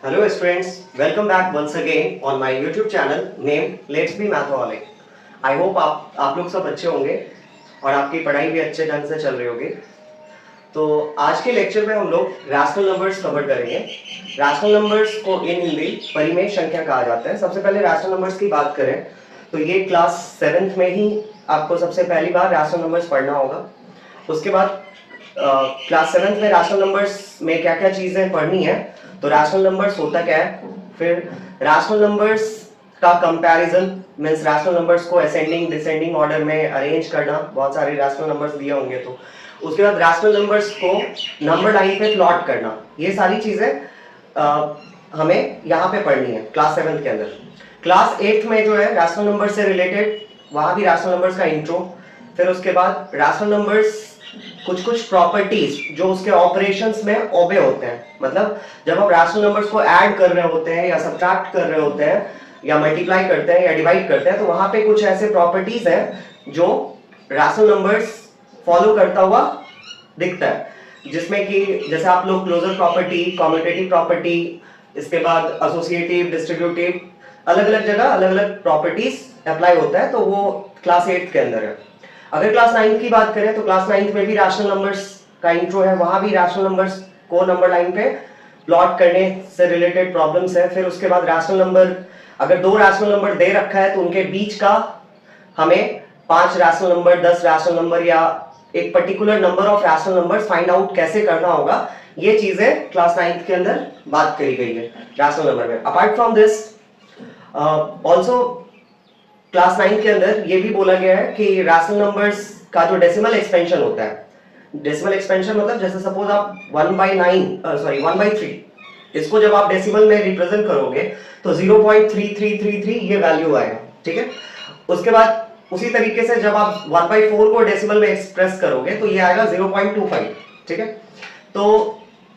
Hello students, welcome back once again on my YouTube channel named Let's Be Mathaholic. I hope आप लोग सब अच्छे होंगे और आपकी पढ़ाई भी अच्छे ढंग से चल रही होगी। तो आज के लेक्चर में हम लोग रैशनल नंबर्स कवर करेंगे। रैशनल नंबर्स को इन हिंदी परिमेय संख्या कहा जाता है। सबसे पहले रैशनल नंबर्स की बात करें तो ये क्लास 7th में ही आपको सबसे पहली बार रैशनल नंबर्स पढ़ना होगा। उसके बाद क्लास 7th में रैशनल नंबर्स में क्या क्या चीजें पढ़नी है, तो रैशनल नंबर्स होता क्या है, फिर रैशनल नंबर्स का कंपैरिजन मींस रैशनल नंबर्स को असेंडिंग डिसेंडिंग ऑर्डर में अरेंज करना, बहुत सारे रैशनल नंबर्स दिए होंगे तो उसके बाद रैशनल नंबर्स को नंबर लाइन पे प्लॉट करना, ये सारी चीजें हमें यहाँ पे पढ़नी है क्लास 7th के अंदर। क्लास 8th में जो है रैशनल नंबर से रिलेटेड, वहां भी रैशनल नंबर्स का इंट्रो, फिर उसके बाद रैशनल नंबर्स कुछ प्रॉपर्टीज जो उसके ऑपरेशंस में ओबे होते हैं, मतलब जब हम रैशनल नंबर्स को ऐड कर रहे होते हैं या सब्ट्रैक्ट कर रहे होते हैं या मल्टीप्लाई करते हैं या डिवाइड करते हैं, तो वहां पे कुछ ऐसे प्रॉपर्टीज हैं जो रैशनल नंबर्स फॉलो करता हुआ दिखता है, जिसमें कि जैसे आप लोग क्लोजर प्रॉपर्टी, कम्यूटेटिव प्रॉपर्टी, इसके बाद एसोसिएटिव, डिस्ट्रीब्यूटिव, अलग अलग जगह अलग अलग प्रॉपर्टीज अप्लाई होता है, तो वो क्लास 8 के अंदर है। अगर क्लास 9 की बात करें तो क्लास 9 में भी रैशनल नंबर्स का इंट्रो है, वहां भी रैशनल नंबर्स को नंबर लाइन पे प्लॉट करने से रिलेटेड प्रॉब्लम्स है। फिर उसके बाद रैशनल नंबर, अगर दो रैशनल नंबर दे रखा है तो उनके बीच का हमें 5 रैशनल नंबर, 10 रैशनल नंबर या एक particular number of rational numbers find out कैसे करना होगा, ये चीजें क्लास 9 के अंदर बात करी गई है रैशनल नंबर में। Apart from this also class 9 के अंदर ये भी बोला गया है कि रैशनल नंबर्स का जो डेसिमल एक्सपेंशन होता है, डेसिमल एक्सपेंशन मतलब जैसे सपोज आप 1/3 इसको जब आप डेसिमल में रिप्रेजेंट करोगे तो 0.3333 ये वैल्यू आएगा, ठीक है। उसके बाद उसी तरीके से जब आप 1/4 को डेसिमल में एक्सप्रेस करोगे तो ये आएगा 0.25, ठीक है। तो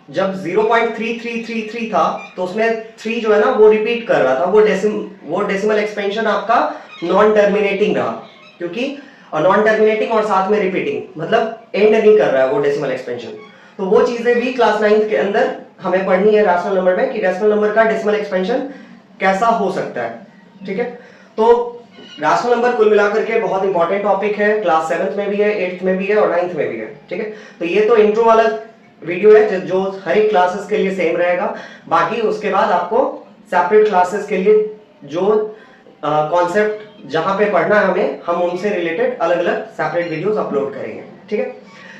जब 0.3333 था तो उसमें 3 जो है ना वो रिपीट कर रहा था, वो डेसिमल एक्सपेंशन आपका नॉन टर्मिनेटिंग रहा, क्योंकि नॉन टर्मिनेटिंग और साथ में रिपीटिंग मतलब एंड नहीं कर रहा है वो डेसिमल एक्सपेंशन। तो वो चीजें भी क्लास 9 के अंदर हमें पढ़नी है रैशनल नंबर में, कि रैशनल नंबर का डेसिमल एक्सपेंशन कैसा हो सकता है, ठीक है। तो रैशनल नंबर कुल मिलाकर के बहुत इंपॉर्टेंट टॉपिक है, क्लास 7th में भी है, 8th में भी है और 9th में भी है, ठीक है। तो ये तो इंट्रो वाला वीडियो है जो हर एक क्लासेस के लिए सेम रहेगा। बाकी उसके बाद आपको सेपरेट क्लासेस के लिए जो कॉन्सेप्ट जहां पे पढ़ना है हमें, हम उनसे रिलेटेड अलग अलग सेपरेट वीडियोस अपलोड करेंगे, ठीक है।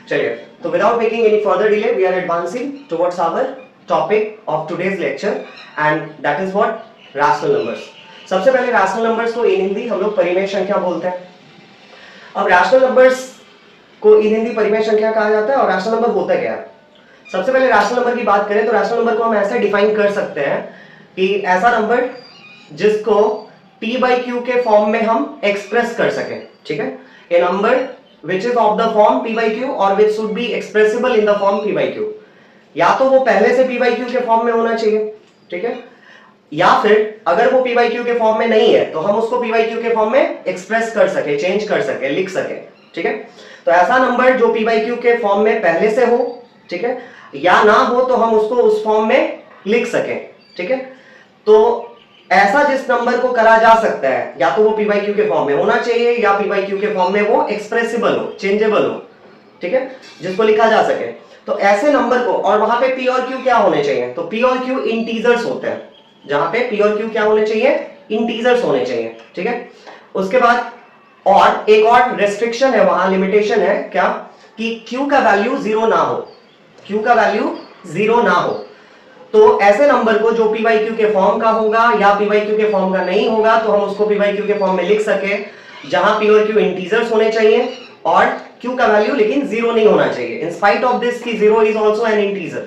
चलिए, तो without making any further delay we are advancing towards our topic of today's lecture and that is what rational numbers. सबसे पहले रैशनल नंबर्स को इन हिंदी हम लोग परिमेय संख्या बोलते हैं। अब रैशनल नंबर्स को इन हिंदी परिमेय संख्या कहा जाता है और रैशनल नंबर होता क्या है। सबसे पहले रैशनल नंबर की बात करें तो रैशनल नंबर को हम ऐसे डिफाइन कर सकते हैं कि ऐसा नंबर जिसको p by q के फॉर्म में हम एक्सप्रेस कर सकें, ठीक है। ए number which is of the form p by q or which should be expressible in the form p by q, या तो वो पहले से p by q के फॉर्म में होना चाहिए, ठीक है, या फिर अगर वो p by q के फॉर्म में नहीं है तो हम उसको p by q के फॉर्म में एक्सप्रेस कर सके, चेंज कर सके, लिख सके, ठीक है। तो ऐसा नंबर जो p by q के फॉर्म में पहले से हो, ठीक है, या ना हो तो हम उसको उस फॉर्म में लिख सकें, ठीक है। तो ऐसा जिस नंबर को करा जा सकता है या तो वो p by q के फॉर्म में होना चाहिए या p by q के फॉर्म में वो एक्सप्रेसिबल हो, चेंजेबल हो, ठीक है, जिसको लिखा जा सके। तो ऐसे नंबर को, और वहां पे p और q क्या होने चाहिए, तो p और q इंटीजर्स होते हैं, जहां पे p और q क्या होने चाहिए, इंटीजर्स होने चाहिए, ठीक है। उसके बाद और एक और रेस्ट्रिक्शन है, वहां लिमिटेशन है क्या, कि q का वैल्यू 0 ना हो, q का वैल्यू 0 ना हो। तो ऐसे नंबर को जो p by q के फॉर्म का होगा या p by q के फॉर्म का नहीं होगा तो हम उसको p by q के फॉर्म में लिख सके, जहां p और q इंटीजर्स होने चाहिए और q का वैल्यू लेकिन 0 नहीं होना चाहिए। इन स्पाइट ऑफ दिस कि 0 is also an integer,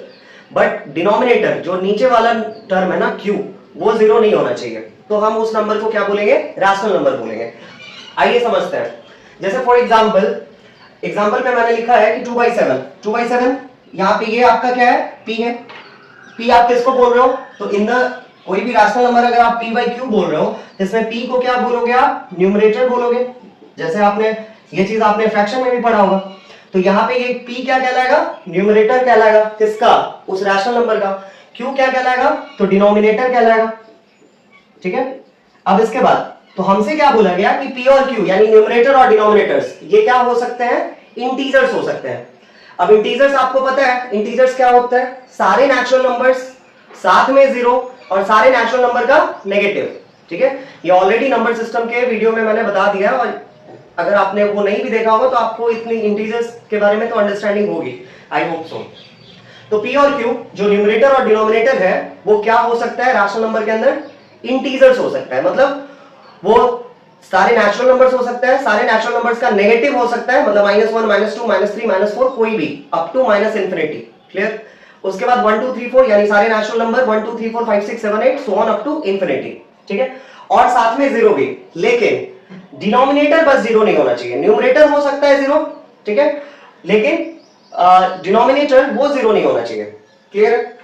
but denominator जो नीचे वाला टर्म है ना q, वो 0 नहीं होना चाहिए। तो हम उस नंबर को क्या बोलेंगे, रैशनल नंबर बोलेंगे। आइए समझते हैं। जैसे फॉर एग्जाम्पल पे मैंने लिखा है कि 2/7 यहाँ पे ये आपका क्या है, p है। p आप किसको बोल रहे हो, तो इन द कोई भी रैशनल नंबर अगर आप p by q बोल रहे हो तो इसमें p को क्या बोलोगे, आप न्यूमरेटर बोलोगे, जैसे आपने ये चीज आपने फ्रैक्शन में भी पढ़ा होगा। तो यहाँ पे ये p क्या कहलाएगा, न्यूमरेटर कहलाएगा, किसका, उस रैशनल नंबर का। Q क्या कहलाएगा? तो डिनोमिनेटर कहलाएगा, ठीक है। अब इसके बाद तो हमसे क्या बोला गया कि P और Q यानी न्यूमरेटर और डिनोमिनेटर्स ये क्या हो सकते हैं? इंटीजर्स हो सकते हैं। अब इंटीजर्स आपको पता है इंटीजर्स क्या होता है? सारे नेचुरल नंबर्स साथ में जीरो और सारे नेचुरल नंबर का नेगेटिव, ठीक है। ये ऑलरेडी नंबर सिस्टम के वीडियो में मैंने बता दिया है, और अगर आपने वो नहीं भी देखा होगा तो आपको इतनी इंटीजर्स के बारे में तो अंडरस्टैंडिंग होगी, आई होप सो। तो P और Q जो न्यूमरेटर और डिनोमिनेटर है वो क्या हो सकता है रैशनल नंबर के अंदर? इंटीजर्स हो सकता है, मतलब वो सारे नेचुरल नंबर्स हो सकता है, सारे नेचुरल नंबर्स का नेगेटिव हो सकता है, मतलब -1 -2 -3 -4 कोई भी up to minus infinity, clear. उसके बाद 1 2 3 4 यानी सारे natural number 1 2 3 4 5 6 7 8 so on up to infinity, ठीक है। और साथ में जीरो भी, लेकिन डिनोमिनेटर बस जीरो नहीं होना चाहिए। न्यूमरेटर हो सकता है जीरो, ठीक है, लेकिन डिनोमिनेटर वो जीरो नहीं होना चाहिए, क्लियर है।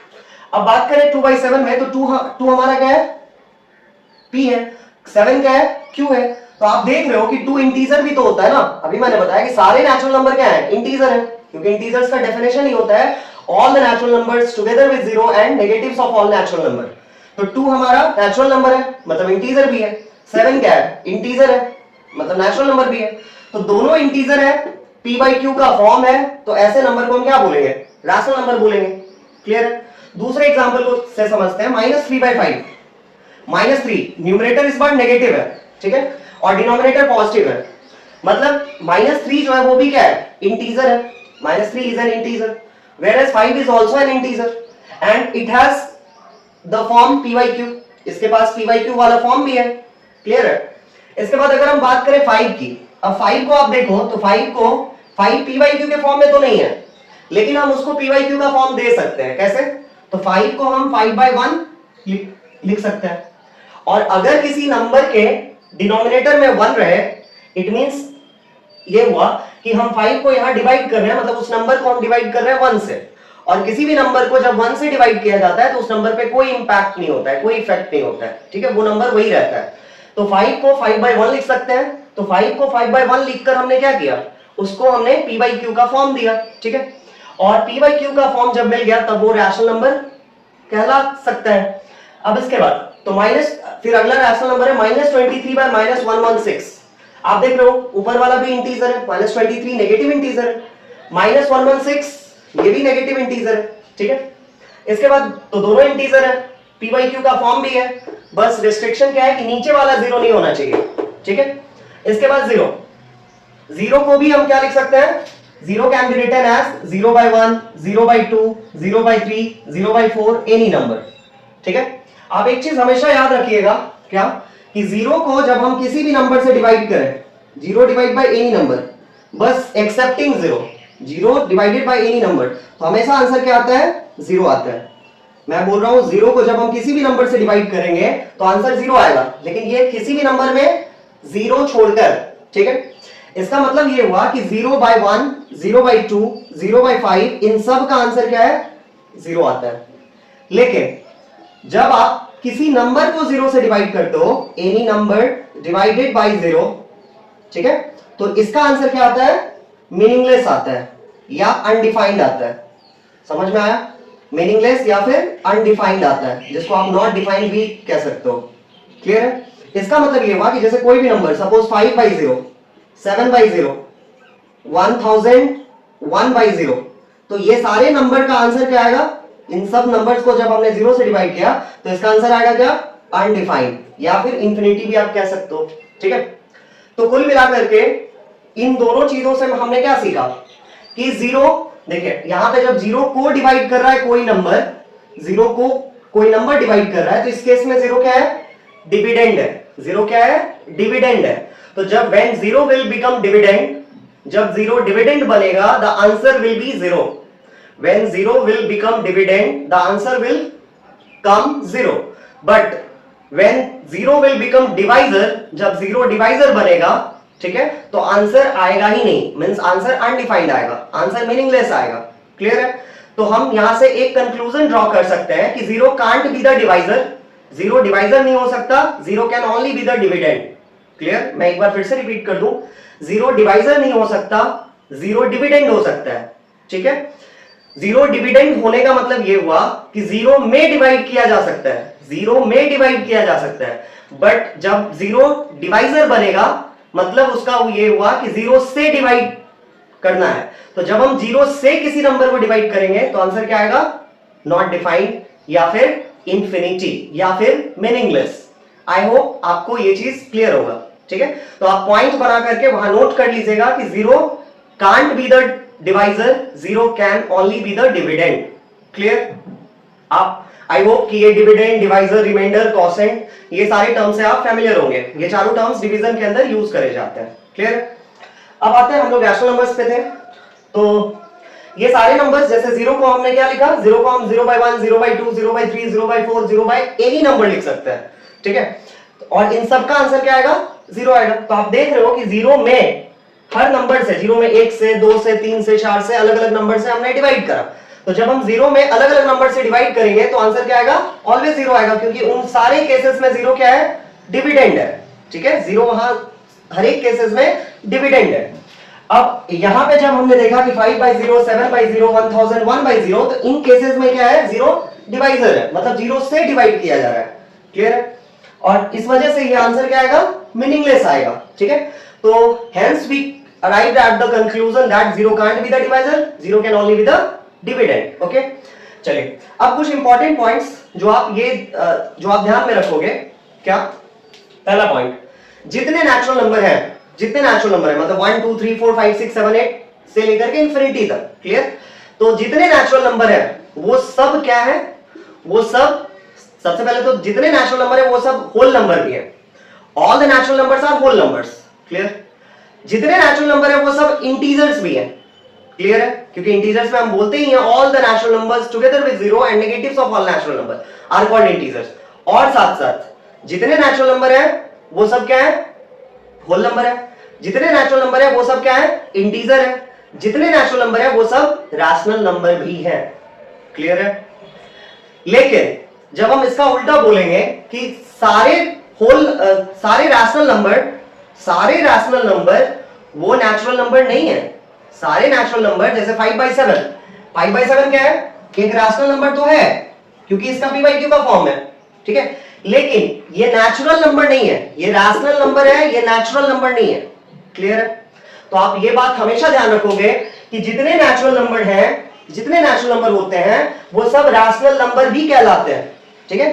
अब बात करें 2/7 में, तो 2 हमारा क्या है? P है, 7 क्या है? Q है। तो आप देख रहे हो कि 2 इंटीजर भी तो होता है ना। अभी मैंने बताया कि सारे नेचुरल नंबर क्या है? इंटीजर है, क्योंकि इंटीजर्स का डेफिनेशन ही होता है all the natural numbers together with zero and negatives of all natural number. तो 2 हमारा नेचुरल नंबर है, मतलब इंटीजर भी है। 7 क्या है? इंटीजर है, मतलब नेचुरल नंबर भी है। तो दोनों इंटीजर है, P/Q का फॉर्म है, तो ऐसे नंबर को हम क्या बोलेंगे? रैशनल नंबर बोलेंगे, क्लियर है। दूसरे एग्जांपल को से समझते हैं, -3/5। -3 न्यूमरेटर इस बार नेगेटिव है, ठीक है, और डिनोमिनेटर पॉजिटिव है, मतलब -3 जो है वो भी क्या है? इंटीजर है। -3 is an integer, whereas 5 is also an integer and it has the form P/Q। इसके पास P/Q वाला फॉर्म भी है, क्लियर है। इसके बाद अगर हम बात करें 5 की, अब 5 को आप देखो तो 5 P/Q के फॉर्म में तो नहीं है, लेकिन हम उसको P/Q का फॉर्म दे सकते हैं। कैसे? तो 5 को हम 5/1 लिख सकते हैं, और अगर किसी नंबर के डिनोमिनेटर में 1 रहे, इट मींस ये हुआ कि हम 5 को यहां डिवाइड कर रहे हैं, मतलब उस नंबर को हम डिवाइड कर रहे हैं 1 से, और किसी भी नंबर को जब 1 से डिवाइड किया जाता है तो उस नंबर पे कोई इंपैक्ट नहीं होता है, कोई इफेक्ट नहीं होता है, ठीक है, वो नंबर वही रहता है। तो 5 को 5/1 लिख सकते हैं। तो 5 को 5/1 लिखकर हमने क्या किया? उसको हमने P/Q का फॉर्म दिया, ठीक है, और P/Q का फॉर्म जब मिल गया तब वो रैशनल नंबर कहला सकता है। अब इसके बाद तो फिर अगला रैशनल नंबर है -23/-116। आप देख रहे हो ऊपर वाला भी इंटीजर है, -23 नेगेटिव इंटीजर है, -116 ये भी नेगेटिव इंटीजर है, ठीक है। इसके बाद तो दोनों इंटीजर है, P/Q का फॉर्म भी है, बस रिस्ट्रिक्शन क्या है कि नीचे वाला जीरो नहीं होना चाहिए, ठीक है। इसके बाद जीरो को भी हम क्या लिख सकते हैं? Zero can be written as 0/1 0/2 0/3 0/4 any number, ठीक है। आप एक चीज हमेशा याद रखिएगा, क्या कि जीरो को जब हम किसी भी नंबर से डिवाइड करें, zero divide by any number, बस excepting zero divided by any number, तो हमेशा आंसर क्या आता है? जीरो आता है। मैं बोल रहा हूं जीरो को जब हम किसी भी नंबर से डिवाइड करेंगे तो आंसर जीरो आएगा, लेकिन ये किसी भी नंबर में जीरो छोड़कर, ठीक है। इसका मतलब ये हुआ कि 0/1 0/2 0/5 इन सब का आंसर क्या है? जीरो आता है। लेकिन जब आप किसी नंबर को जीरो से डिवाइड करते हो, any number divided by zero, ठीक है, तो इसका आंसर क्या आता है? मीनिंगलेस आता है या अनडिफाइंड आता है। समझ में आया? मीनिंगलेस या फिर अनडिफाइंड आता है, जिसको आप नॉट डिफाइंड भी कह सकते हो, क्लियर है। इसका मतलब ये हुआ कि जैसे कोई भी नंबर, सपोज 5/0 7/0 1000 1/0, तो ये सारे नंबर का आंसर क्या आएगा? इन सब नंबर्स को जब हमने जीरो से डिवाइड किया तो इसका आंसर आएगा क्या? अनडिफाइंड या फिर इंफिनिटी भी आप कह सकते हो, ठीक है। तो कुल मिलाकर के इन दोनों चीजों से हमने क्या सीखा कि जीरो, देखिए यहां पे जब जीरो को डिवाइड कर रहा है कोई नंबर, जीरो को कोई नंबर डिवाइड कर रहा है, तो इस केस में जीरो क्या है? डिविडेंड है। जीरो क्या है? डिविडेंड है। तो जब when zero will become dividend, जब जीरो डिविडेंड बनेगा, the answer will be zero. When zero will become dividend, the answer will come zero. But when zero will become divisor, जब zero divisor बनेगा, ठीक है, तो आंसर आएगा ही नहीं, means answer undefined आएगा, आंसर मीनिंगलेस आएगा, क्लियर है। तो हम यहां से एक कंक्लूजन ड्रॉ कर सकते हैं कि zero can't be the divisor, zero divisor नहीं हो सकता, zero can only be the dividend, clear. मैं एक बार फिर से रिपीट कर दूं, जीरो डिवाइजर नहीं हो सकता, जीरो डिविडेंड हो सकता है, ठीक है। जीरो डिविडेंड होने का मतलब ये हुआ कि जीरो में डिवाइड किया जा सकता है, जीरो में डिवाइड किया जा सकता है, बट जब जीरो डिवाइजर बनेगा मतलब उसका ये हुआ कि जीरो से डिवाइड करना है। तो जब हम जीरो से किसी नंबर को डिवाइड करेंगे तो आंसर क्या आएगा? नॉट डिफाइंड या फिर इंफिनिटी या फिर मीनिंगलेस। आई होप आपको ये चीज क्लियर होगा, ठीक है। तो आप पॉइंट बना करके वहां नोट कर लीजिएगा कि zero can't be the divisor, zero can only be the dividend. Clear? आप आई होप कि ये डिविडेंड, डिवाइजर, रिमाइंडर, कोसेंट, ये सारे टर्म से आप फैमिलियर होंगे। ये चारों टर्म्स डिवीजन के अंदर यूज करे जाते हैं। क्लियर? अब आते हैं हम लोग रैशनल नंबर्स पे थे। तो ये सारे नंबर्स, जैसे जीरो को हमने क्या लिखा? जीरो को हम 0/1, 0/2, 0/3, 0/4, 0 एनी नंबर लिख सकते हैं, ठीक है। और इन सब का आंसर क्या आएगा? जीरो आएगा। तो आप देख रहे हो कि जीरो में हर नंबर से, जीरो में 1 से 2 से 3 से 4 से अलग अलग नंबर से हमने डिवाइड करा। तो जब हम जीरो में अलग अलग नंबर से डिवाइड करेंगे तो आंसर क्या आएगा? ऑलवेज जीरो आएगा, क्योंकि उन सारे केसेस में जीरो क्या है? डिविडेंड है, ठीक है। जीरो वहां हर एक केसेस में डिविडेंड है। अब यहां पे जब हमने देखा कि 5/0, 7/0, 1000, 1/0, तो इन केसेस में क्या है? जीरो डिवाइजर है, मतलब जीरो से डिवाइड किया जा रहा है। क्लियर है? और इस वजह से ये आंसर क्या आएगा? मीनिंगलेस आएगा, ठीक है। तो hence we arrived at the conclusion that zero can't be the divisor, zero can only be the dividend. Okay, चलिए अब कुछ इंपॉर्टेंट पॉइंट्स जो आप ध्यान में रखोगे। क्या? पहला पॉइंट, जितने नेचुरल नंबर है मतलब 1 2 3 4 5 6 7 8 से लेकर के इंफिनिटी तक। क्लियर? तो जितने नेचुरल नंबर है वो सब क्या है? वो सब, सबसे पहले तो जितने नेचुरल नंबर है वो सब होल नंबर भी है। All the natural numbers are whole numbers. Clear? जितने नेचुरल नंबर है वो सब इंटीजर्स भी है। क्लियर है? क्योंकि इंटीजर्स में हम बोलते ही हैं all the natural numbers together with zero and negatives of all natural number are called integers. और साथ साथ जितने नेचुरल नंबर है वो सब क्या है? होल नंबर है। जितने नेचुरल नंबर है वो सब क्या है? इंटीजर है। जितने नेचुरल नंबर है वो सब रैशनल नंबर भी है। क्लियर है? लेकिन जब हम इसका उल्टा बोलेंगे कि सारे रैशनल नंबर वो नेचुरल नंबर नहीं है। सारे नेचुरल नंबर जैसे 5/7 क्या है? एक रैशनल नंबर तो है क्योंकि इसका p/q का फॉर्म है, ठीक है। लेकिन ये नेचुरल नंबर नहीं है, ये रैशनल नंबर है, ये नेचुरल नंबर नहीं है। क्लियर है? तो आप ये बात हमेशा ध्यान रखोगे कि जितने नेचुरल नंबर होते हैं वो सब रैशनल नंबर भी कहलाते हैं, ठीक है।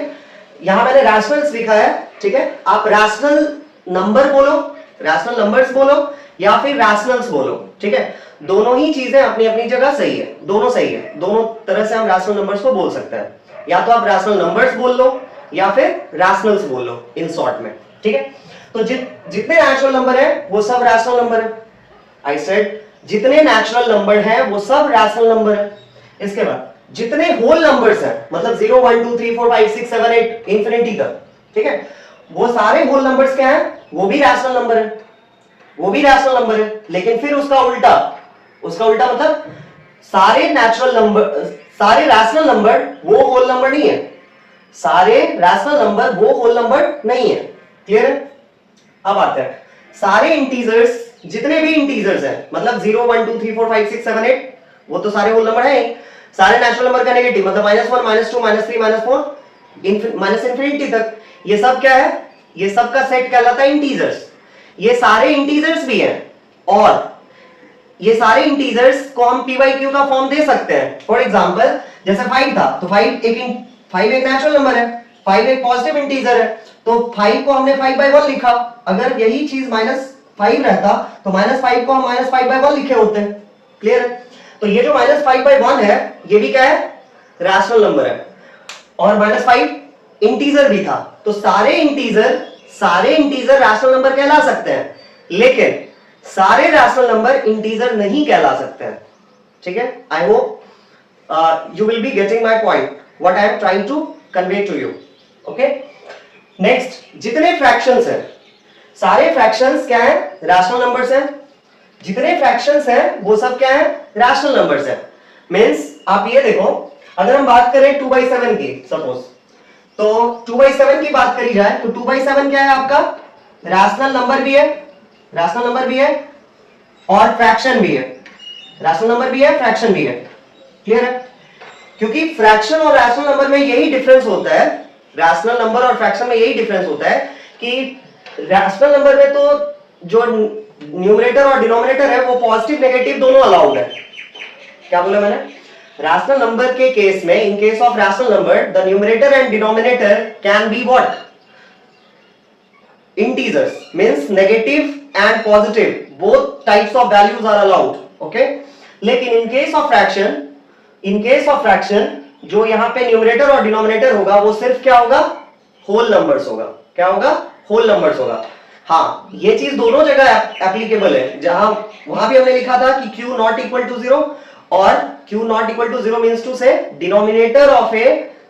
यहां मैंने रैशनल्स लिखा है, ठीक है। आप रैशनल नंबर बोलो, रैशनल नंबर्स बोलो या फिर रैशनल्स बोलो, ठीक है। दोनों ही चीजें अपनी अपनी जगह सही है, दोनों सही है। दोनों तरह से हम रैशनल नंबर्स को बोल सकते हैं। या तो आप रैशनल नंबर्स बोल लो या फिर रैशनल्स बोल लो इन शॉर्ट में, ठीक है। तो जितने नेचुरल नंबर है वो सब रैशनल नंबर है। आई सेड जितने नेचुरल नंबर है वो सब रैशनल नंबर है। इसके बाद जितने होल नंबर्स हैं, मतलब 0 1 2 3 4 5 6 7 8 इंफिनिटी तक, ठीक है, वो सारे होल नंबर्स क्या है? वो भी रैशनल नंबर है, वो भी रैशनल नंबर है। लेकिन फिर उसका उल्टा मतलब सारे रैशनल नंबर वो होल नंबर नहीं है, सारे रैशनल नंबर वो होल नंबर नहीं है। क्लियर है? अब आते हैं सारे इंटीजर्स, जितने भी इंटीजर्स हैं, मतलब 0 1 2 3 4 5 6 7 8 वो तो सारे होल नंबर है। सारे नेचुरल नंबर का नेगेटिव मतलब -1 -2 -3 -4 माइनस इंफिनिटी तक, ये सब क्या है? ये सब का सेट कहलाता है इंटीजर्स। ये सारे इंटीजर्स भी हैं और ये सारे इंटीजर्स को हम p/q का फॉर्म दे सकते हैं। फॉर एग्जांपल जैसे 5 था तो 5 एक नेचुरल नंबर है, 5 एक पॉजिटिव इंटीजर है, तो 5 को हमने 5/1 लिखा। अगर यही चीज -5 रहता तो -5 को हम -5/1 लिखे होते हैं। क्लियर है? तो ये जो -5/1 है ये भी क्या है? रैशनल नंबर है। और -5 इंटीजर भी था, तो सारे इंटीजर रैशनल नंबर कहला सकते हैं, लेकिन सारे रैशनल नंबर इंटीजर नहीं कहला सकते हैं, ठीक है। I hope you will be getting my point, what I am trying to convey to you. Okay, next, जितने फ्रैक्शंस हैं, सारे फ्रैक्शंस क्या है? रैशनल नंबर्स हैं। जितने फ्रैक्शंस हैं वो सब क्या है? रैशनल नंबर्स हैं। मींस आप ये देखो, अगर हम बात करें 2/7 की, सपोज, तो 2/7 की बात करी जाए तो 2/7 क्या है आपका? रैशनल नंबर भी है और फ्रैक्शन भी है। रैशनल नंबर भी है, फ्रैक्शन भी है, क्लियर है? क्योंकि फ्रैक्शन और रैशनल नंबर में यही डिफरेंस होता है, रैशनल नंबर और फ्रैक्शन में यही डिफरेंस होता है कि रैशनल नंबर में तो जो न्यूमरेटर और डिनोमिनेटर है वो पॉजिटिव नेगेटिव दोनों अलाउड है। क्या बोला मैंने? रैशनल नंबर के केस में, in case of rational number, the numerator and denominator can be what? Integers, means negative and positive, both types of values are allowed, okay? लेकिन इन केस ऑफ फ्रैक्शन जो यहां पे numerator और denominator होगा वो सिर्फ क्या होगा? होल नंबर्स होगा। क्या होगा? होल नंबर्स होगा। हाँ, ये चीज दोनों जगह एप्लीकेबल है। जहां वहां भी हमने लिखा था कि q नॉट इक्वल टू 0 और q not equal to 0 means टू से denominator of a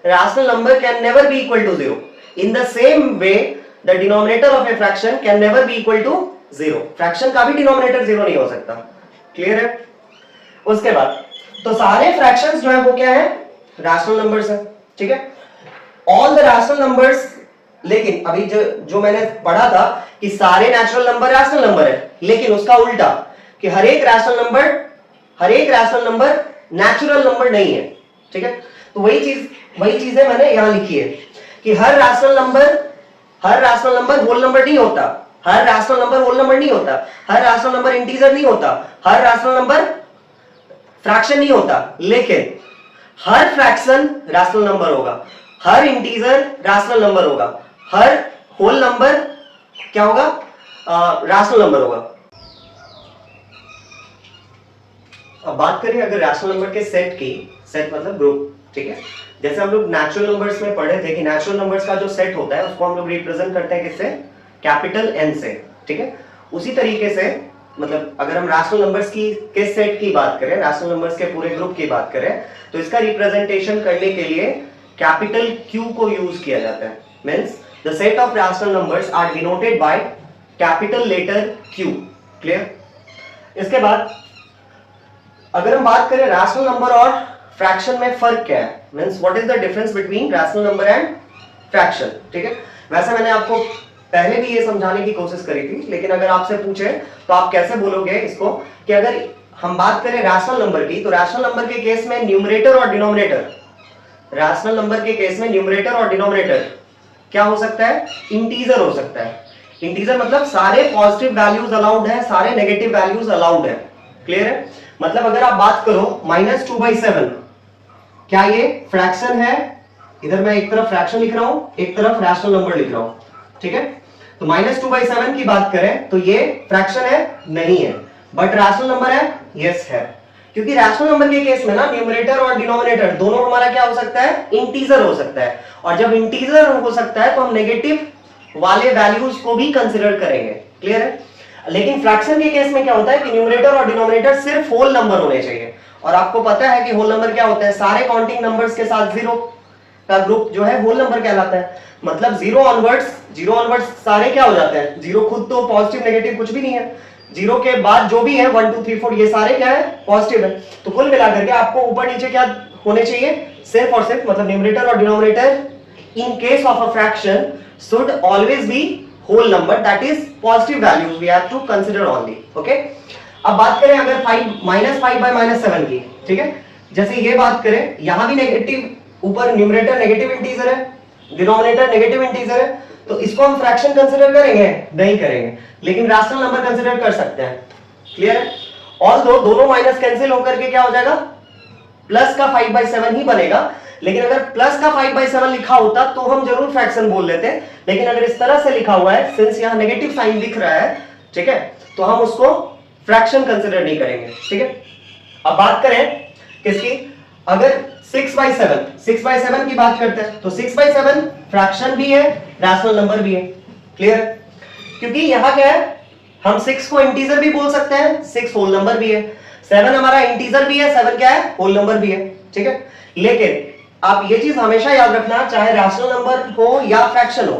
rational number can never be equal to 0। In the same way the denominator of a fraction can never be equal to 0। Fraction का भी denominator 0 नहीं हो सकता। Clear है? उसके बाद तो सारे फ्रैक्शंस जो है वो क्या है? रैशनल नंबर्स है। ठीक है? ऑल द रैशनल नंबर्स, लेकिन अभी जो मैंने पढ़ा था कि सारे नेचुरल नंबर रैशनल नंबर है, लेकिन उसका उल्टा कि हर एक रैशनल नंबर नेचुरल नंबर नहीं है। ठीक है? तो वही चीज है मैंने यहां लिखी है कि हर रैशनल नंबर होल नंबर नहीं होता, हर रैशनल नंबर होल नंबर नहीं होता, हर रैशनल नंबर इंटीजर नहीं होता, हर रैशनल नंबर फ्रैक्शन नहीं होता, लेकिन हर फ्रैक्शन रैशनल नंबर होगा, हर इंटीजर रैशनल नंबर होगा, हर होल नंबर क्या होगा? रैशनल नंबर होगा। अब बात करें अगर रैशनल नंबर के सेट की, सेट मतलब ग्रुप। ठीक है? जैसे हम लोग नेचुरल नंबर्स में पढ़े थे कि नेचुरल नंबर्स का जो सेट होता है उसको हम लोग रिप्रेजेंट करते हैं किससे? कैपिटल N से। ठीक है? उसी तरीके से मतलब अगर हम रैशनल नंबर्स के सेट की बात करें, रैशनल नंबर्स के पूरे ग्रुप की बात करें, तो इसका रिप्रेजेंटेशन करने के लिए कैपिटल Q को यूज किया जाता है। Means the set of rational numbers are denoted by capital letter Q। Clear? इसके बाद अगर हम बात करें रैशनल नंबर और फ्रैक्शन में फर्क क्या है, means what is the difference between rational number and fraction. ठीक है? वैसे मैंने आपको पहले भी ये समझाने की कोशिश करी थी, लेकिन अगर आपसे पूछे तो आप कैसे बोलोगे इसको कि अगर हम बात करें रैशनल नंबर की, तो रैशनल नंबर के केस में न्यूमरेटर और डिनोमिनेटर, रैशनल नंबर के केस में न्यूमरेटर और डिनोमिनेटर क्या हो सकता है? इंटीजर हो सकता है। इंटीजर मतलब सारे पॉजिटिव वैल्यूज अलाउड है, सारे नेगेटिव वैल्यूज अलाउड है। क्लियर है? मतलब अगर आप बात करो -2/7, क्या ये फ्रैक्शन है? इधर मैं एक तरफ फ्रैक्शन लिख रहा हूं, एक तरफ रैशनल नंबर लिख रहा हूं। ठीक है? तो -2/7 की बात करें तो ये फ्रैक्शन है? नहीं है। बट रैशनल नंबर है? यस है। क्योंकि रैशनल नंबर के केस में ना न्यूमरेटर और डिनोमिनेटर दोनों हमारा क्या हो सकता है? इंटीजर हो सकता है। और जब इंटीजर हो सकता है तो हम नेगेटिव वाले वैल्यूज को भी कंसीडर करेंगे। क्लियर है? लेकिन फ्रैक्शन के केस में क्या होता है कि न्यूमरेटर और डिनोमिनेटर सिर्फ होल नंबर होने चाहिए। और आपको पता है कि होल नंबर क्या होता है? सारे काउंटिंग नंबर्स के साथ जीरो का ग्रुप जो है होल नंबर कहलाता है। मतलब जीरो ऑनवर्ड्स सारे क्या हो जाते हैं? जीरो खुद तो पॉजिटिव नेगेटिव कुछ भी नहीं है, जीरो के बाद जो भी है 1 2 3 4 ये सारे क्या है? पॉजिटिव है। तो कुल मिलाकर के आपको ऊपर नीचे क्या होने चाहिए? सिर्फ और सिर्फ मतलब न्यूमरेटर और denominator in case of a fraction should always be whole number, that is positive values we have to consider only. Okay? अब बात करें अगर 5/7 की। ठीक है? जैसे ये बात करें, यहां भी नेगेटिव, ऊपर न्यूमरेटर नेगेटिव इंटीजर है, डिनोमिनेटर नेगेटिव इंटीजर है, तो इसको हम फ्रैक्शन कंसीडर करेंगे? नहीं करेंगे। लेकिन रैशनल नंबर कंसीडर कर सकते हैं। क्लियर है? ऑल्दो दोनों माइनस कैंसिल होकर के क्या हो जाएगा? प्लस का 5/7 ही बनेगा। लेकिन अगर प्लस का 5/7 लिखा होता तो हम जरूर फ्रैक्शन बोल लेते, लेकिन अगर इस तरह से लिखा हुआ है, सिंस यहां नेगेटिव साइन दिख रहा है, ठीक है, तो हम उसको फ्रैक्शन कंसीडर नहीं करेंगे। ठीक है? अब बात करें किसकी? अगर 6/7 की बात करते हैं तो 6/7 फ्रैक्शन भी है, रैशनल नंबर भी है। क्लियर? क्योंकि यहां क्या है, हम 6 को इंटीजर भी बोल सकते हैं, 6 होल नंबर भी है, 7 हमारा इंटीजर भी है, 7 क्या है? होल नंबर भी है। ठीक है? लेकिन आप ये चीज हमेशा याद रखना, चाहे रैशनल नंबर हो या फ्रैक्शन हो,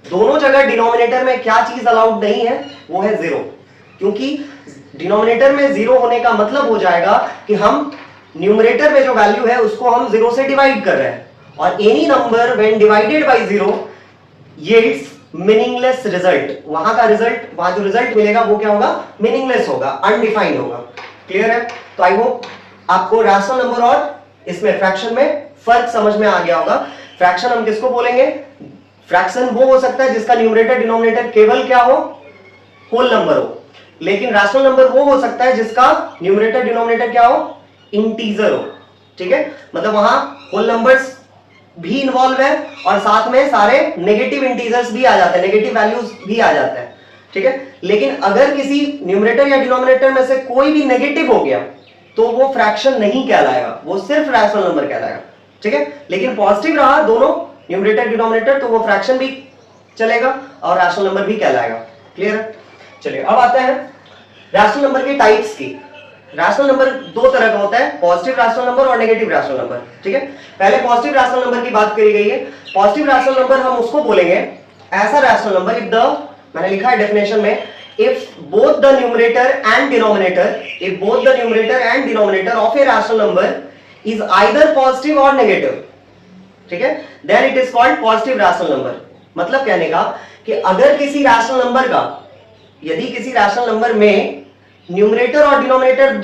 दोनों जगह डिनोमिनेटर में क्या चीज अलाउड नहीं है? वो है जीरो। क्योंकि डिनोमिनेटर में जीरो होने का मतलब हो जाएगा कि हम न्यूमरेटर में जो वैल्यू है उसको हम जीरो से डिवाइड कर रहे हैं, और any number when divided by zero yields meaningless result. वहां का रिजल्ट, वहां जो रिजल्ट मिलेगा वो क्या होगा? मीनिंगलेस होगा, अनडिफाइंड होगा। क्लियर है? तो आई होप आपको रैशनल नंबर और इसमें फ्रैक्शन में फर्क समझ में आ गया होगा। फ्रैक्शन हम किसको बोलेंगे? फ्रैक्शन वो हो सकता है जिसका न्यूमरेटर डिनोमिनेटर केवल क्या हो? होल नंबर हो। लेकिन रैशनल नंबर वो हो सकता है जिसका न्यूमरेटर डिनोमिनेटर क्या हो? इंटीजर हो। ठीक है, मतलब वहां होल नंबर्स भी इन्वॉल्व है और साथ में सारे नेगेटिव इंटीजर्स भी आ जाते हैं, नेगेटिव वैल्यूज भी आ जाते हैं। ठीक है, लेकिन अगर किसी न्यूमरेटर या डिनोमिनेटर में से कोई भी नेगेटिव हो गया तो वो फ्रैक्शन नहीं कहलाएगा, वो सिर्फ रैशनल नंबर कहलाएगा। ठीक है, लेकिन पॉजिटिव रहा दोनों न्यूमरेटर डिनोमिनेटर तो वो फ्रैक्शन भी चलेगा और रैशनल नंबर भी कहलाएगा। क्लियर है? चलिए अब आते हैं रैशनल नंबर के टाइप्स की। रैशनल नंबर दो तरह का होता है, पॉजिटिव रैशनल नंबर और नेगेटिव रैशनल नंबर। ठीक है, पहले पॉजिटिव रैशनल नंबर की बात करी गई है। पॉजिटिव रैशनल नंबर हम उसको बोलेंगे ऐसा रैशनल नंबर इफ द, मैंने लिखा है डेफिनेशन में, if both the numerator and denominator of a rational number is either positive or negative, ठीक है, then it is called positive rational number। मतलब कहने का कि अगर किसी रैशनल नंबर का, यदि किसी रैशनल नंबर में न्यूमरेटर और डिनोमिनेटर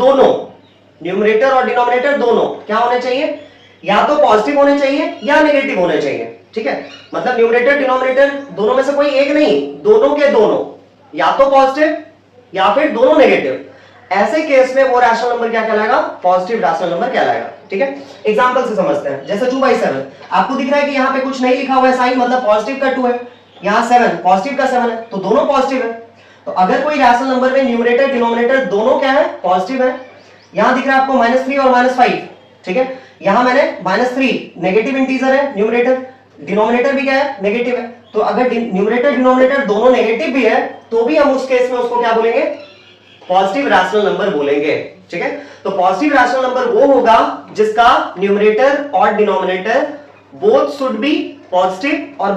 दोनों क्या होने चाहिए? या तो पॉजिटिव होने चाहिए या नेगेटिव होने चाहिए। ठीक है, मतलब न्यूमरेटर डिनोमिनेटर दोनों में से कोई एक नहीं, दोनों के दोनों या तो पॉजिटिव या फिर दोनों नेगेटिव। ऐसे केस में वो रैशनल नंबर क्या कहलाएगा? पॉजिटिव रैशनल नंबर कहलाएगा। ठीक है, एग्जांपल से समझते हैं। जैसे 2/7 आपको दिख रहा है कि यहाँ पे कुछ नहीं लिखा हुआ है साइन, मतलब पॉजिटिव का 2 है, यहाँ 7 पॉजिटिव का 7 है, तो दोनों पॉजिटिव है। तो अगर कोई रैशनल नंबर में न्यूमरेटर डिनोमिनेटर दोनों क्या है? पॉजिटिव है। यहां दिख रहा है आपको -3 और -5। ठीक है, यहां मैंने -3 नेगेटिव इंटीजर है न्यूमरेटर, डिनोमिनेटर भी क्या है? नेगेटिव है। तो अगर न्यूमरेटर डिनोमिनेटर दोनों नेगेटिव भी है तो भी हम उस केस में उसको क्या बोलेंगे? पॉजिटिव रैशनल नंबर बोलेंगे। ठीक है, तो पॉजिटिव रैशनल नंबर वो होगा जिसका न्यूमरेटर और denominator both should be positive और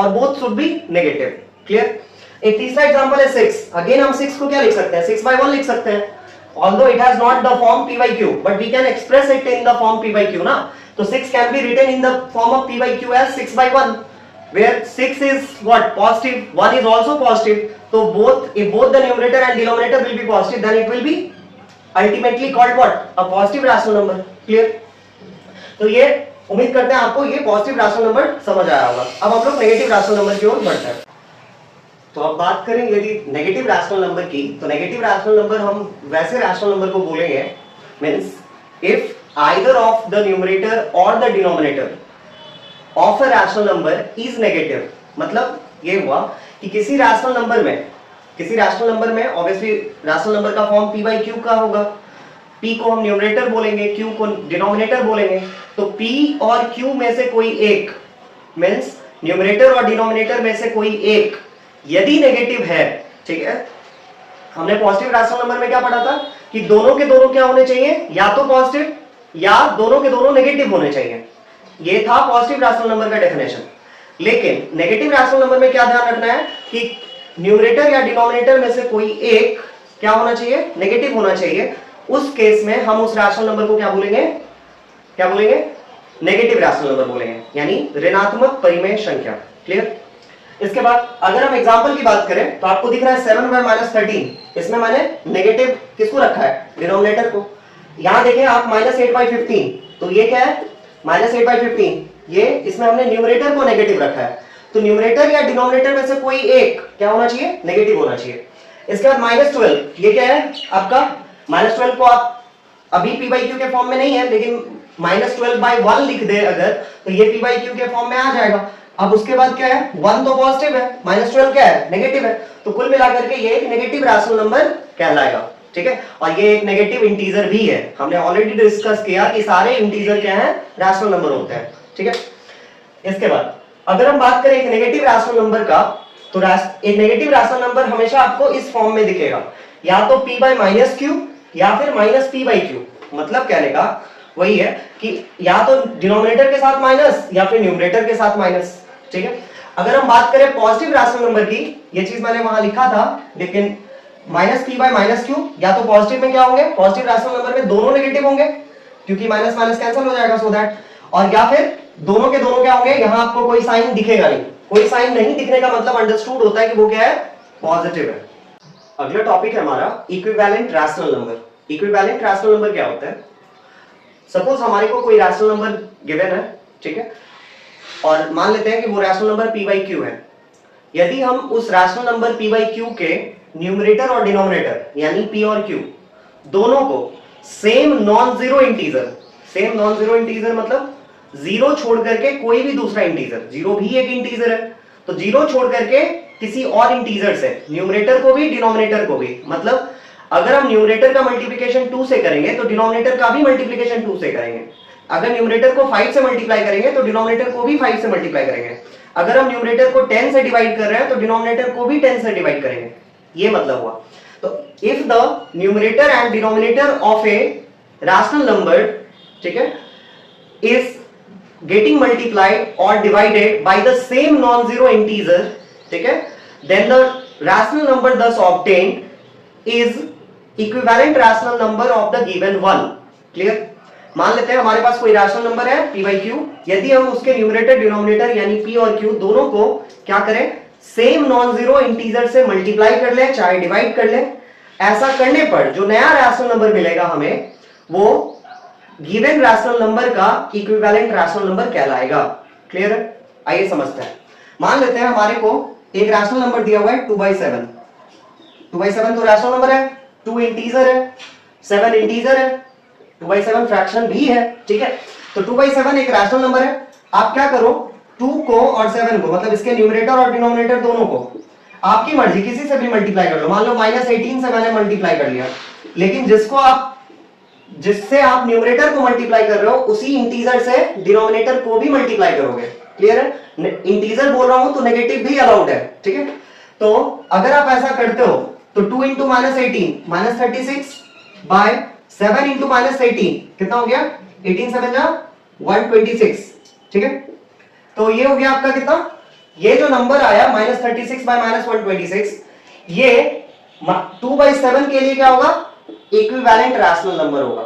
both should be negative. Clear? एक तीसरा एग्जांपल है 6। अगेन हम 6 को क्या लिख सकते हैं? 6/1 लिख सकते हैं। Although it has not the form p by q, but we can express it in the form p by q ना। तो 6 can be written in the form of p by q as 6/1, where 6 is what? Positive, 1 is also positive. So if both the numerator and denominator will be positive, then it will be ultimately called what? A positive rational number. Clear? तो ये उम्मीद करते हैं आपको ये positive rational number समझ आया होगा। अब हम लोग नेगेटिव रैशनल नंबर की ओर बढ़ते हैं। तो अब बात करेंगे यदि नेगेटिव रैशनल नंबर की, तो नेगेटिव रैशनल नंबर हम वैसे रैशनल नंबर को बोलेंगे means if either of the numerator और the denominator of a rational number is negative. मतलब ये हुआ कि किसी रैशनल नंबर में ऑब्वियसली रैशनल नंबर का फॉर्म p by q का होगा। p को हम न्यूमरेटर बोलेंगे, q को डिनोमिनेटर बोलेंगे। तो p और q में से कोई एक मींस न्यूमरेटर और डिनोमिनेटर में से कोई एक यदि नेगेटिव है, ठीक है, हमने पॉजिटिव रैशनल नंबर में क्या पढ़ा था कि दोनों के दोनों क्या होने चाहिए? या तो पॉजिटिव या दोनों के दोनों नेगेटिव होने चाहिए। ये था पॉजिटिव रैशनल नंबर का डेफिनेशन। लेकिन नेगेटिव रैशनल नंबर में क्या ध्यान रखना है कि न्यूमरेटर या डिनोमिनेटर में से कोई एक क्या होना चाहिए? नेगेटिव होना चाहिए। उस केस में हम उस रैशनल नंबर को क्या बोलेंगे? नेगेटिव रैशनल नंबर बोलेंगे, यानी ऋणात्मक परिमेय संख्या। क्लियर? इसके बाद अगर हम एग्जांपल की बात करें तो आपको दिख रहा है 7/-13, इसमें मैंने नेगेटिव किसको रखा है? डिनोमिनेटर को। यहां देखें आप -8/15, तो ये क्या है? -8/15, ये इसमें हमने न्यूमरेटर को नेगेटिव रखा है। तो न्यूमरेटर या डिनोमिनेटर में से कोई एक क्या होना चाहिए? नेगेटिव होना चाहिए। इसके बाद -12, ये क्या है आपका? -12 को आप अभी p by q के फॉर्म में नहीं है, लेकिन -12/1 लिख दे अगर, तो ये p by q के फॉर्म में आ जाएगा। अब उसके बाद क्या है? 1 तो पॉजिटिव है, -12 क्या है? नेगेटिव है। तो कुल मिलाकर के ये एक नेगेटिव रैशनल नंबर कहलाएगा। ठीक है, और ये एक नेगेटिव इंटीजर भी है। हमने ऑलरेडी डिस्कस किया कि सारे इंटीजर क्या हैं? रैशनल नंबर होते हैं। ठीक है, इसके बाद अगर हम बात करें एक नेगेटिव रैशनल नंबर का, तो एक नेगेटिव रैशनल नंबर हमेशा आपको इस फॉर्म में दिखेगा, या तो p by -q या फिर -p by q। मतलब कहने का वही है कि या तो डिनोमिनेटर के साथ माइनस या फिर न्यूमरेटर के साथ माइनस। ठीक है, अगर हम बात करें पॉजिटिव रैशनल नंबर की, ये चीज मैंने वहां लिखा था, लेकिन -p by -q, या तो पॉजिटिव में क्या होंगे? पॉजिटिव रैशनल नंबर में दोनों नेगेटिव होंगे क्योंकि माइनस माइनस कैंसिल हो जाएगा, सो दैट, और या फिर दोनों के दोनों क्या होंगे? यहां आपको कोई साइन दिखेगा नहीं। कोई साइन नहीं दिखने का मतलब अंडरस्टूड होता है कि वो क्या है? पॉजिटिव है। अगला टॉपिक है हमारा equivalent rational number. Equivalent rational number क्या होता है? सपोज हमारे को कोई रैशनल नंबर गिवन है, ठीक है, और मान लेते हैं कि वो rational number p by Q है। यदि हम उस rational number p by Q के न्यूमरेटर और डिनोमिनेटर यानी p और q दोनों को सेम नॉन जीरो इंटीजर मतलब जीरो छोड़ करके कोई भी दूसरा इंटीजर, जीरो भी एक इंटीजर है, तो जीरो छोड़ करके किसी और इंटीजर से, न्यूमरेटर को भी डिनोमिनेटर को भी, मतलब अगर हम न्यूमरेटर का मल्टीप्लिकेशन 2 से करेंगे तो डिनोमिनेटर का भी मल्टीप्लिकेशन 2 से करेंगे। अगर न्यूमरेटर को 5 से मल्टीप्लाई करेंगे तो डिनोमिनेटर को भी 5 से मल्टीप्लाई करेंगे। अगर हम न्यूमरेटर को 10 से डिवाइड कर रहे हैं तो डिनोमिनेटर को भी 10 से डिवाइड करेंगे। ये मतलब हुआ। तो if the numerator and denominator of a rational number, ठीक है, is getting multiplied or divided by the same non-zero integer, ठीक है, then the rational number thus obtained is equivalent rational number of the given one. Clear? मान लेते हैं हमारे पास कोई rational number है p बाई क्यू, यदि हम उसके न्यूमरेटर डिनोमिनेटर यानी p और q दोनों को क्या करें, सेम नॉन जीरो इंटीजर से मल्टीप्लाई कर ले चाहे डिवाइड कर ले, ऐसा करने पर जो नया रैशनल नंबर मिलेगा हमें वो गिवन रैशनल नंबर का इक्विवेलेंट रैशनल नंबर कहलाएगा। क्लियर है? आइए समझते हैं। मान लेते हैं हमारे को एक रैशनल नंबर दिया हुआ है 2/7। 2/7 तो रैशनल नंबर है, 2 इंटीजर है, 7 इंटीजर है, 2/7 फ्रैक्शन भी है, ठीक है। तो 2/7 एक रैशनल नंबर है। आप क्या करो, 2 को और 7 को, मतलब इसके न्यूमरेटर और डिनोमिनेटर दोनों को आपकी मर्जी किसी से भी मल्टीप्लाई कर लो। मान लो -18 से मैंने मल्टीप्लाई कर लिया, लेकिन जिससे आप न्यूमरेटर को मल्टीप्लाई कर रहे हो उसी इंटीजर से डिनोमिनेटर को भी मल्टीप्लाई करोगे। क्लियर है? इंटीजर बोल रहा हूं तो नेगेटिव भी अलाउड है, ठीक है। तो अगर आप ऐसा करते हो तो 2 इंटू -18 -36 बाय 7 इंटू -18 कितना हो गया, 18 7 जा 126, ठीक है। तो ये हो गया आपका कितना, ये जो नंबर आया -36 बाय -126, ये 2/7 के लिए क्या होगा, इक्विवेलेंट रैशनल नंबर होगा।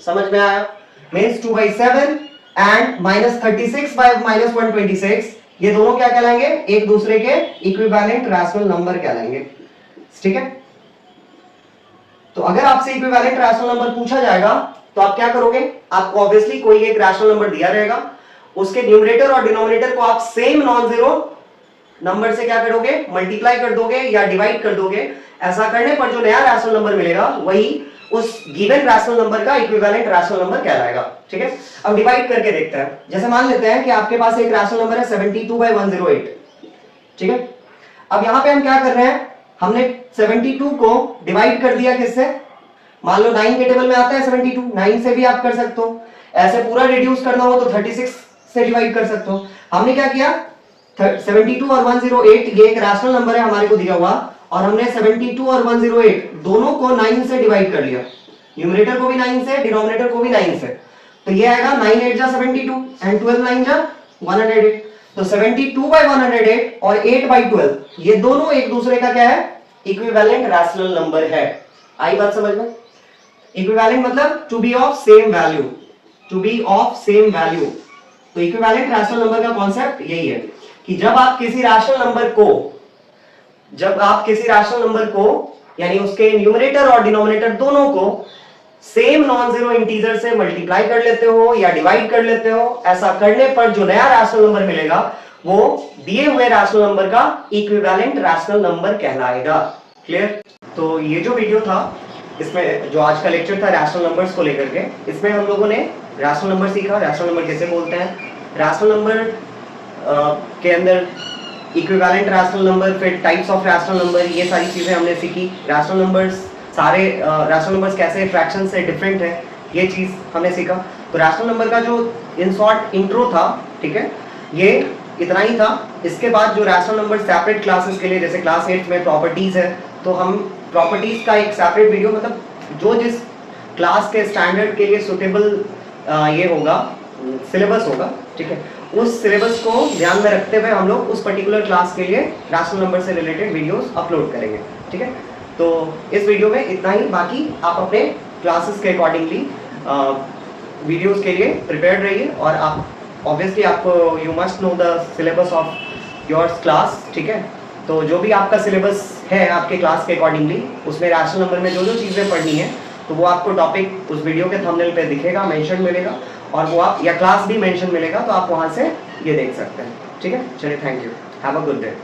समझ में आया? मींस 2/7 एंड -36 बाय -126 ये दोनों क्या कहलाएंगे, एक दूसरे के इक्विवेलेंट रैशनल नंबर कहलाएंगे, ठीक है। तो अगर आपसे इक्विवेलेंट रैशनल नंबर पूछा जाएगा तो आप क्या करोगे, आपको ऑब्वियसली कोई एक रैशनल नंबर दिया रहेगा, उसके न्यूमरेटर और डिनोमिनेटर को आप सेम नॉन जीरो नंबर से क्या करोगे, मल्टीप्लाई कर दोगे या डिवाइड कर दोगे। ऐसा करने पर जो नया रैशनल नंबर मिलेगा वही उस गिवन रैशनल नंबर का इक्विवेलेंट रैशनल नंबर कहलाएगा, ठीक है। अब डिवाइड करके देखते हैं। जैसे मान लेते हैं कि आपके पास एक रैशनल नंबर है 72/108, ठीक है। अब यहां पे हम क्या कर रहे हैं, हमने 72 को डिवाइड कर दिया किससे, मान लो 9 के टेबल में आता है 72, 9 से भी आप कर सकते हो। ऐसे पूरा रिड्यूस करना हो तो 36 से डिवाइड कर सकते हो। हमने क्या किया, 72 और 108 ये एक रैशनल नंबर है हमारे को दिया हुआ, और हमने 72 और 108 दोनों को 9 से डिवाइड कर लिया, न्यूमरेटर को भी 9 से, डिनोमिनेटर को भी 9 से। तो ये आएगा 9 8 जा 72 एंड 12 9 जा 108। तो 72/108 और 8/12 ये दोनों एक दूसरे का क्या है, इक्विवेलेंट रैशनल नंबर है। आई बात समझ में? इक्विवेलेंट मतलब to be of same value, to be of same value. तो इक्विवेलेंट रैशनल नंबर का कॉन्सेप्ट यही है कि जब आप किसी रैशनल नंबर को यानी उसके न्यूमरेटर और डिनोमिनेटर दोनों को सेम नॉन जीरो इंटीजर से मल्टीप्लाई कर लेते हो या डिवाइड कर लेते हो, ऐसा करने पर जो नया रैशनल नंबर मिलेगा वो दिए हुए रैशनल नंबर का इक्विवेलेंट रैशनल नंबर कहलाएगा। क्लियर? तो ये जो वीडियो था, इसमें जो आज का लेक्चर था रैशनल नंबर्स को लेकर के, इसमें हम लोगों ने रैशनल नंबर सीखा, रैशनल नंबर कैसे बोलते हैं, रैशनल नंबर के अंदर इक्विवेलेंट रैशनल नंबर, फिर टाइप्स ऑफ रैशनल नंबर, ये सारी चीजें हमने सीखी। रैशनल नंबर्स सारे रैशनल नंबर्स कैसे फ्रैक्शन से डिफरेंट है, ये चीज हमने सीखा। तो रैशनल नंबर का जो इन शॉर्ट इंट्रो था, ठीक है, ये इतना ही था। इसके बाद जो रैशनल नंबर सेपरेट क्लासेस के लिए, जैसे क्लास 8 में प्रॉपर्टीज है, तो हम प्रॉपर्टीज का एक सेपरेट वीडियो, मतलब जो जिस क्लास के स्टैंडर्ड के लिए सुटेबल ये होगा, सिलेबस होगा, ठीक है, उस सिलेबस को ध्यान में रखते हुए हम लोग उस पर्टिकुलर क्लास के लिए रैशनल नंबर से रिलेटेड वीडियोस अपलोड करेंगे, ठीक है। तो इस वीडियो में इतना ही, बाकी आप अपने क्लासेस के अकॉर्डिंगली वीडियोस के लिए प्रिपेयर्ड रहिए, और आप ऑब्वियसली आपको you must know the syllabus of your class, ठीक है। तो जो भी आपका सिलेबस है आपके क्लास के अकॉर्डिंगली, उसमें रैशनल नंबर में जो जो चीज़ें पढ़नी है तो वो आपको टॉपिक उस वीडियो के थंबनेल पे दिखेगा, मेंशन मिलेगा, और वो आप, या क्लास भी मेंशन मिलेगा, तो आप वहाँ से ये देख सकते हैं। ठीक है, चलिए, thank you, have a good day.